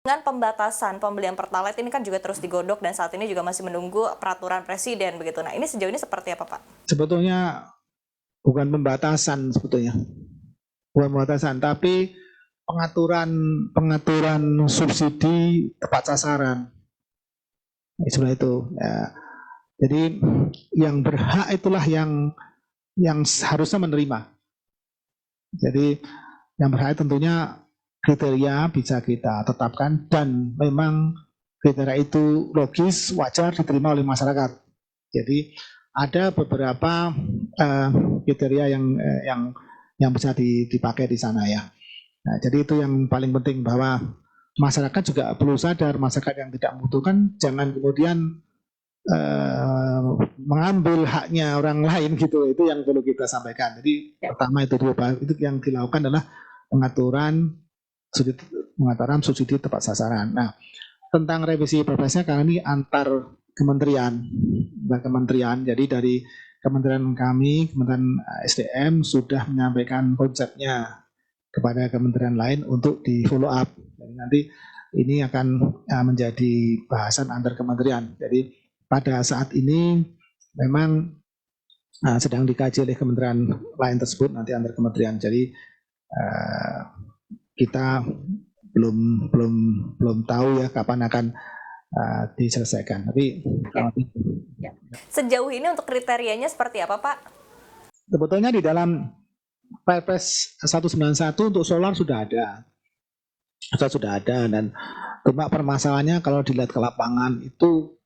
Dengan pembatasan pembelian Pertalite ini kan juga terus digodok dan saat ini juga masih menunggu peraturan presiden begitu. Nah, ini sejauh ini seperti apa, Pak? Sebetulnya bukan pembatasan sebetulnya. Bukan pembatasan, tapi pengaturan subsidi tepat sasaran. Sebenarnya itu. Ya. Jadi yang berhak itulah yang harusnya menerima. Jadi yang berhak tentunya kriteria bisa kita tetapkan dan memang kriteria itu logis, wajar diterima oleh masyarakat. Jadi ada beberapa kriteria yang bisa dipakai di sana ya. Nah, jadi itu yang paling penting bahwa masyarakat juga perlu sadar, masyarakat yang tidak membutuhkan jangan kemudian mengambil haknya orang lain gitu. Itu yang perlu kita sampaikan. Jadi pertama itu yang dilakukan adalah pengaturan subsidi tepat sasaran. Nah, tentang revisi perpresnya karena ini antar kementerian. Jadi dari kementerian kami, Kementerian SDM sudah menyampaikan konsepnya kepada kementerian lain untuk di follow up. Jadi nanti ini akan menjadi bahasan antar kementerian. Jadi pada saat ini memang sedang dikaji oleh kementerian lain tersebut nanti antar kementerian. Jadi kita belum tahu ya kapan akan diselesaikan. Tapi sejauh ini untuk kriterianya seperti apa, Pak? Sebetulnya di dalam Perpres 191 untuk solar sudah ada. Sudah ada dan cuma permasalahannya kalau dilihat ke lapangan itu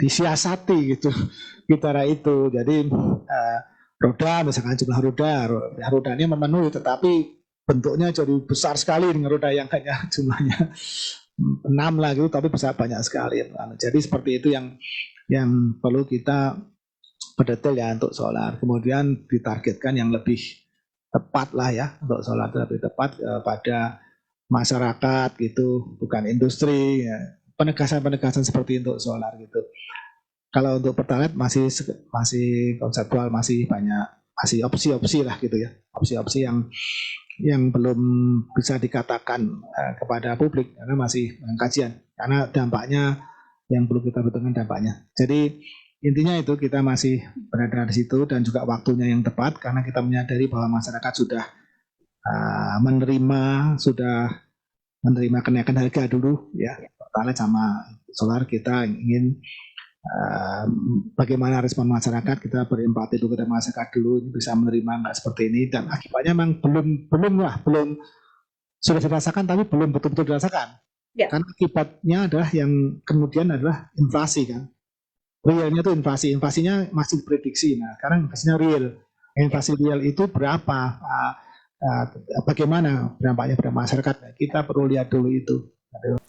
disiasati gitu gitara itu. Jadi roda misalkan jumlah rodanya memenuhi tetapi bentuknya jadi besar sekali dengan roda yang hanya jumlahnya 6 lah gitu tapi bisa banyak sekali. Jadi seperti itu yang perlu kita berdetail ya untuk solar. Kemudian ditargetkan yang lebih tepat lah ya untuk solar lebih tepat pada masyarakat gitu, bukan industri. Ya. Penegasan seperti untuk solar gitu. Kalau untuk Pertalite masih konseptual, masih banyak, masih opsi-opsi lah gitu ya, opsi-opsi yang belum bisa dikatakan kepada publik karena masih kajian, karena dampaknya yang perlu kita betulkan dampaknya. Jadi intinya itu kita masih berada di situ dan juga waktunya yang tepat karena kita menyadari bahwa masyarakat sudah menerima kenaikan harga dulu ya Pertalite sama solar. Kita ingin bagaimana respon masyarakat, kita berempati dulu kepada masyarakat dulu bisa menerima nggak seperti ini dan akibatnya memang belum sudah dirasakan tapi belum betul-betul dirasakan ya. Karena akibatnya adalah yang kemudian adalah inflasi kan. Realnya itu inflasinya masih diprediksi. Nah, sekarang inflasinya real. Inflasi real itu berapa? Bagaimana dampaknya pada masyarakat? Kita perlu lihat dulu itu.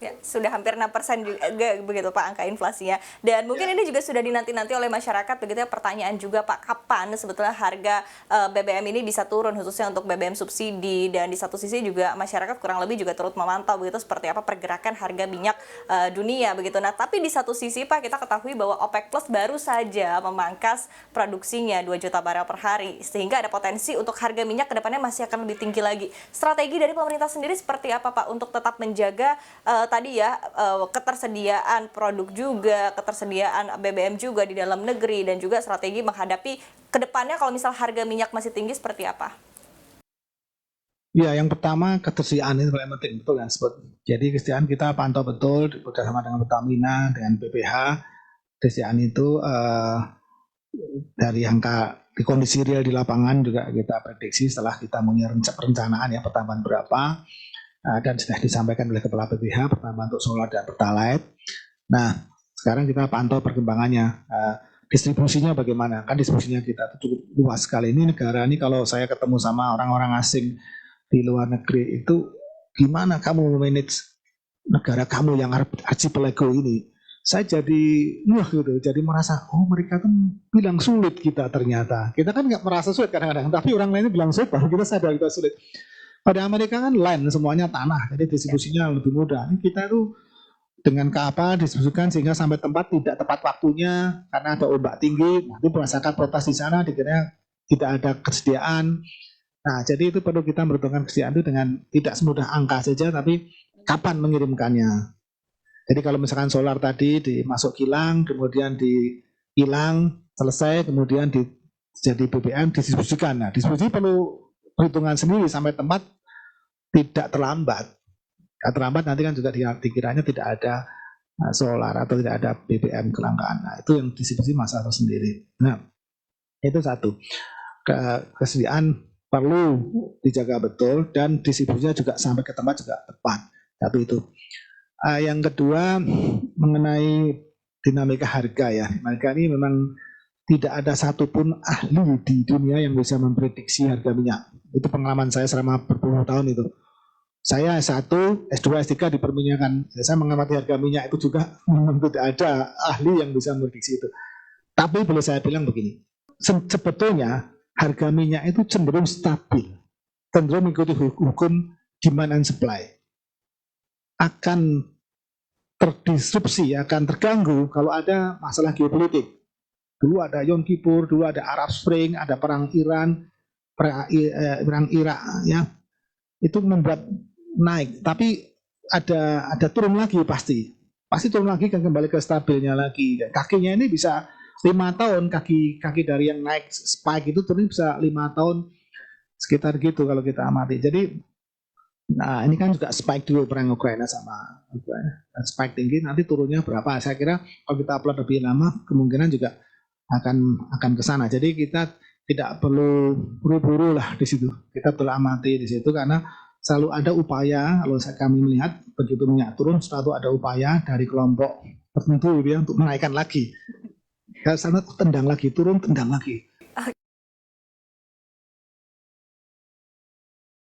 Ya, sudah hampir 6% juga begitu Pak angka inflasinya. Dan mungkin ini juga sudah dinanti-nanti oleh masyarakat begitu ya, pertanyaan juga Pak, kapan sebetulnya harga BBM ini bisa turun khususnya untuk BBM subsidi, dan di satu sisi juga masyarakat kurang lebih juga turut memantau begitu seperti apa pergerakan harga minyak dunia begitu. Nah, tapi di satu sisi Pak kita ketahui bahwa OPEC Plus baru saja memangkas produksinya 2 juta barel per hari sehingga ada potensi untuk harga minyak kedepannya masih akan lebih tinggi lagi. Strategi dari pemerintah sendiri seperti apa Pak untuk tetap menjaga tadi ya ketersediaan produk juga, ketersediaan BBM juga di dalam negeri dan juga strategi menghadapi kedepannya kalau misal harga minyak masih tinggi seperti apa? Ya, yang pertama ketersediaan itu paling penting, betul kan? Jadi kesediaan kita pantau betul bersama dengan Pertamina, dengan BPH. Kesediaan itu dari angka di kondisi real di lapangan juga kita prediksi setelah kita punya perencanaan ya pertambahan berapa. Dan sudah disampaikan oleh Kepala BPH pertama untuk solar dan Pertalite. Nah, sekarang kita pantau perkembangannya. Distribusinya bagaimana? Kan distribusinya kita cukup luas sekali. Ini negara ini kalau saya ketemu sama orang-orang asing di luar negeri itu gimana kamu manage negara kamu yang archipelago ini? Saya jadi gitu, jadi merasa mereka kan bilang sulit kita ternyata. Kita kan nggak merasa sulit kadang-kadang, tapi orang lain bilang sulit, baru kita sadar kita sulit. Pada Amerika kan land semuanya tanah, jadi distribusinya lebih mudah. Ini kita tuh dengan kapal distribusikan sehingga sampai tempat tidak tepat waktunya karena ada ombak tinggi. Nanti masyarakat protes di sana, dikira tidak ada kesediaan. Nah, jadi itu perlu kita memperhitungkan kesediaan itu dengan tidak semudah angka saja, tapi kapan mengirimkannya. Jadi kalau misalkan solar tadi dimasuk kilang, kemudian di kilang selesai, kemudian jadi BBM didistribusikan. Nah, distribusi perlu perhitungan sendiri sampai tempat tidak terlambat. Tidak terlambat nanti kan juga dikiranya tidak ada solar atau tidak ada BBM kelangkaan. Nah, itu yang distribusi masalah sendiri. Nah, itu satu. Kesediaan perlu dijaga betul dan distribusinya juga sampai ke tempat juga tepat. Satu itu. Yang kedua mengenai dinamika harga ya. Dinamika ini memang tidak ada satupun ahli di dunia yang bisa memprediksi harga minyak. Itu pengalaman saya selama berpuluh tahun itu. Saya S1, S2, S3 di perminyakan. Saya mengamati harga minyak itu juga memang tidak ada ahli yang bisa memprediksi itu. Tapi boleh saya bilang begini, sebetulnya harga minyak itu cenderung stabil, cenderung mengikuti hukum demand and supply. Akan terdisrupsi, akan terganggu kalau ada masalah geopolitik. Dulu ada Yom Kippur, dulu ada Arab Spring, ada perang Iran, perang Irak, ya, itu membuat naik. Tapi ada turun lagi pasti turun lagi kan kembali ke stabilnya lagi. Kakinya ini bisa 5 tahun, kaki dari yang naik spike itu turun bisa 5 tahun sekitar gitu kalau kita amati. Jadi nah ini kan juga spike dulu perang Ukraina sama Ukraina. Spike tinggi nanti turunnya berapa? Saya kira kalau kita upload lebih lama kemungkinan juga akan ke sana. Jadi kita tidak perlu buru-buru lah di situ. Kita perlu amati di situ karena selalu ada upaya. Kalau kami melihat begitu minyak turun selalu ada upaya dari kelompok tertentu ya untuk menaikkan lagi. Karena sana tendang lagi, turun tendang lagi.